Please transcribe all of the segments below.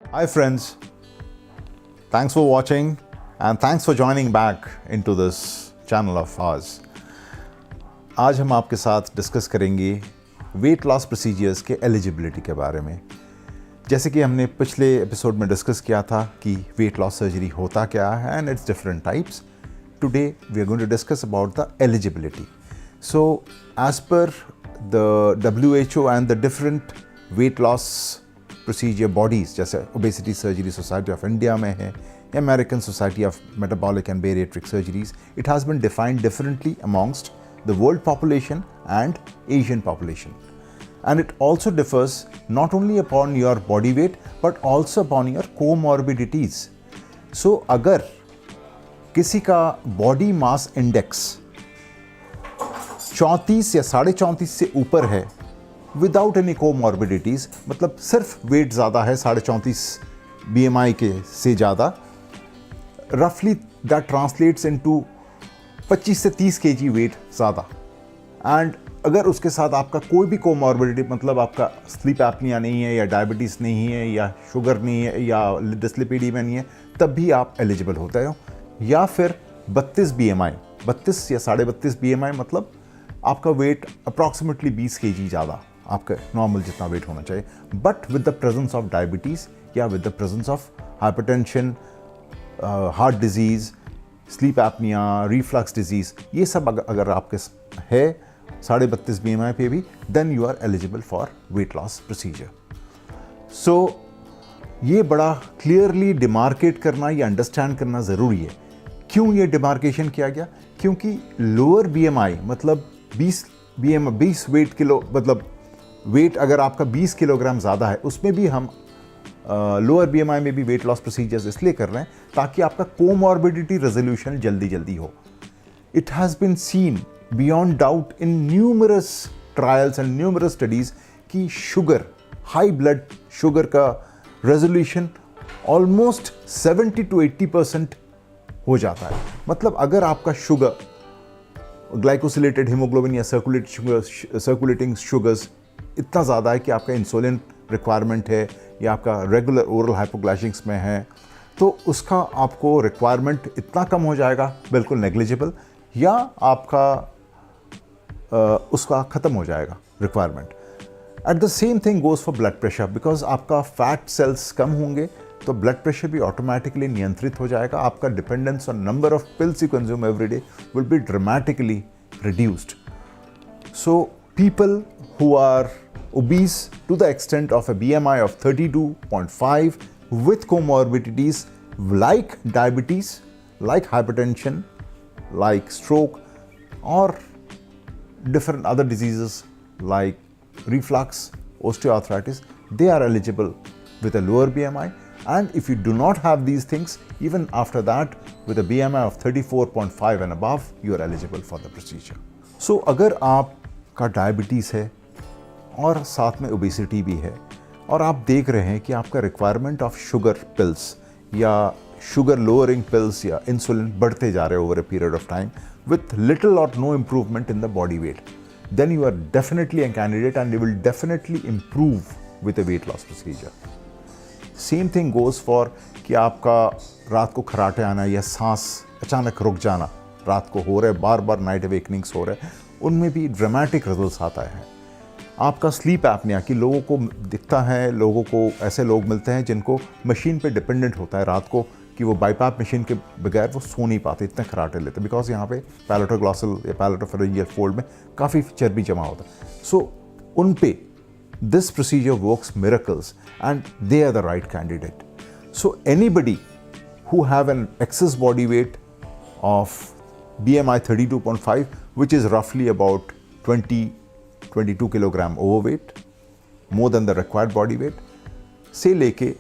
Hi friends, thanks for watching and thanks for joining back into this channel of ours. आज हम आपके साथ discuss करेंगे weight loss procedures के eligibility के बारे में। जैसे कि हमने पिछले एपिसोड में डिस्कस किया था कि वेट लॉस सर्जरी होता क्या है and it's different types. Today we are going to discuss about the eligibility. So as per the WHO and the different weight loss procedure bodies जैसे obesity surgery society of India में है या American society of metabolic and bariatric surgeries, it has been defined differently amongst the world population and Asian population, and it also differs not only upon your body weight but also upon your comorbidities. So अगर किसी का body mass index 34 या 34.5 से ऊपर है without any comorbidities, मतलब सिर्फ wait ज़्यादा है 34.5 BMI के से ज़्यादा, roughly that translates into 25 से 30 kg वेट ज़्यादा. एंड अगर उसके साथ आपका कोई भी कोमॉर्बिडिटी, मतलब आपका स्लीप एपनिया नहीं है या डायबिटीज़ नहीं है या शुगर नहीं है या डिस्लिपिडीमिया नहीं है, तब भी आप एलिजिबल होते हो. या फिर 32 BMI, 32 या 32.5 BMI, मतलब आपका वेट अप्रॉक्सीमेटली 20 kg ज़्यादा आपका नॉर्मल जितना वेट होना चाहिए, but with the presence of diabetes या with the presence of hypertension, heart disease, sleep apnea, reflux disease, ये सब अगर आपके है 32.5 BMI पे भी, then you are eligible for weight loss procedure. So ये बड़ा क्लियरली डिमार्केट करना या अंडरस्टैंड करना ज़रूरी है. क्यों ये डिमार्केशन किया गया? क्योंकि लोअर BMI मतलब 20 वेट किलो, मतलब वेट अगर आपका 20 किलोग्राम ज़्यादा है, उसमें भी हम लोअर BMI में भी वेट लॉस प्रोसीजर्स इसलिए कर रहे हैं ताकि आपका कोमॉर्बिडिटी रेजोल्यूशन जल्दी हो. It has been seen beyond doubt in numerous trials and numerous studies कि शुगर, हाई ब्लड शुगर का रेजोल्यूशन ऑलमोस्ट 70 to 80% हो जाता है. मतलब अगर आपका शुगर, ग्लाइकोसिलेटेड हीमोग्लोबिन या सर्कुलेटिंग शुगर्स इतना ज़्यादा है कि आपका इंसुलिन रिक्वायरमेंट है या आपका रेगुलर ओरल हाइपोग्लाइसेमिक्स में है, तो उसका आपको रिक्वायरमेंट इतना कम हो जाएगा, बिल्कुल नेग्लिजिबल, या आपका उसका ख़त्म हो जाएगा requirement. At the same thing goes for blood pressure, because आपका फैट सेल्स कम होंगे तो ब्लड प्रेशर भी ऑटोमेटिकली नियंत्रित हो जाएगा. आपका dependence on number of pills you consume every day will be dramatically reduced. So people who are obese to the extent of a BMI of 32.5 with comorbidities like diabetes, like hypertension, like stroke, or different other diseases like reflux, osteoarthritis, they are eligible with a lower BMI. And if you do not have these things, even after that, with a BMI of 34.5 and above, you are eligible for the procedure. So अगर आपका diabetes है और साथ में obesity भी है और आप देख रहे हैं कि आपका रिक्वायरमेंट ऑफ शुगर पिल्स या शुगर लोअरिंग पिल्स या इंसुलिन बढ़ते जा रहे हैं over a period of time with little और no improvement in the body weight, then you are definitely a candidate and you will definitely improve with a weight loss procedure. Same thing goes for कि आपका रात को खराटे आना या सांस अचानक रुक जाना, रात को हो रहे, बार बार नाइट अवेकनिंग्स हो रहे, उनमें भी ड्रामेटिक रिजल्ट्स आता है. आपका स्लीप एपनिया कि लोगों को दिखता है, लोगों को ऐसे लोग मिलते हैं जिनको मशीन पे डिपेंडेंट होता है रात को कि वो बाईपाप मशीन के बगैर वो सो नहीं पाते, इतने खराटे लेते, बिकॉज यहाँ पे पैलेटोग्लॉसल या पैलेटोफेरेंजियल फोल्ड में काफ़ी चर्बी जमा होता है. सो उन पे this procedure works miracles and they are the right candidate. So anybody who have an excess body weight of BMI 32.5, which is roughly about 22 kilogram overweight, more than the required body weight, से लेके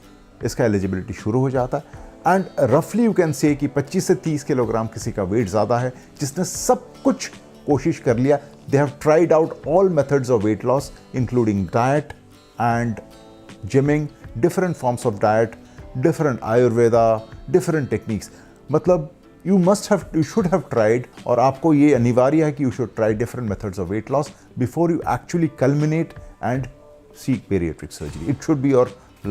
इसका eligibility शुरू हो जाता है. And रफली you can say कि 25 से 30 किलोग्राम किसी का वेट ज़्यादा है, जिसने सब कुछ कोशिश कर लिया, they have tried out all methods of weight loss including diet and gymming, different forms of diet, different Ayurveda, different techniques. मतलब you should have tried, और आपको ये अनिवार्य है कि you should try different methods of weight loss before you actually culminate and seek bariatric surgery. It should be your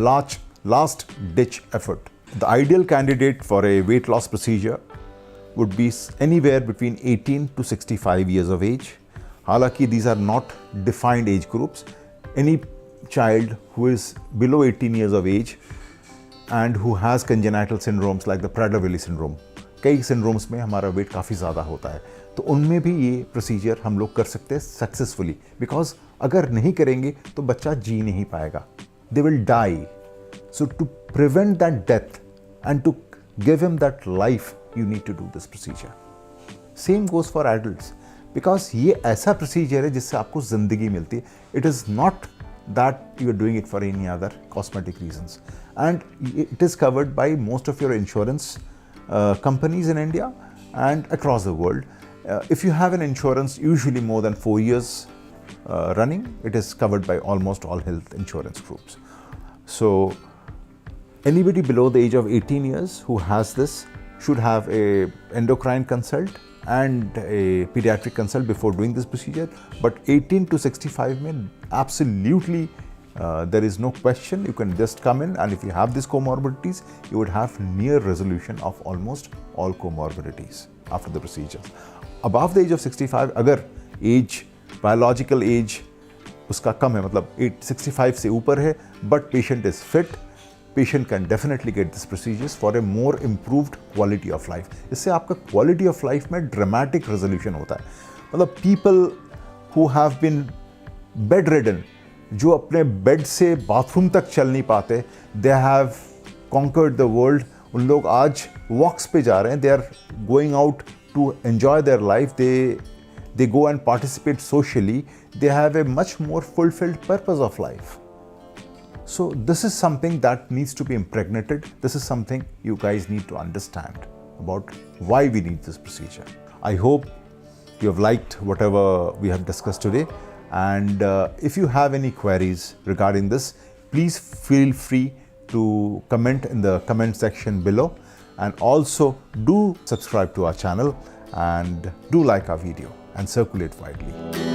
last last ditch effort. The ideal candidate for a weight loss procedure would be anywhere between 18 to 65 years of age. Halaki, these are not defined age groups. Any child who is below 18 years of age and who has congenital syndromes like the Prader-Willi syndrome, कई syndromes में हमारा weight काफ़ी ज़्यादा होता है, तो उनमें भी ये procedure हम लोग कर सकते हैं successfully, because अगर नहीं करेंगे तो बच्चा जी नहीं पाएगा. They will die. So to prevent that death and to give him that life, you need to do this procedure. Same goes for adults, because ये ऐसा procedure है जिससे आपको ज़िंदगी मिलती है. It is not that you are doing it for any other cosmetic reasons, and it is covered by most of your insurance companies in India and across the world. If you have an insurance usually more than 4 years running, it is covered by almost all health insurance groups. So anybody below the age of 18 years who has this should have a endocrine consult and a pediatric consult before doing this procedure. But 18 to 65 mein absolutely there is no question. You can just come in, and if you have these comorbidities, you would have near resolution of almost all comorbidities after the procedures. Above the age of 65, अगर age, biological age उसका कम है, मतलब 65 से ऊपर है, but patient is fit, patient can definitely get this procedures for a more improved quality of life. इससे आपका quality of life में dramatic resolution होता है. मतलब people who have been bedridden, जो अपने बेड से बाथरूम तक चल नहीं पाते, they have conquered the world. उन लोग आज वॉक्स पे जा रहे हैं. They are going out to enjoy their life. They go and participate socially. They have a much more fulfilled purpose of life. So this is something that needs to be impregnated. This is something you guys need to understand about why we need this procedure. I hope you have liked whatever we have discussed today. And if you have any queries regarding this, please feel free to comment in the comment section below. And also do subscribe to our channel and do like our video and circulate widely.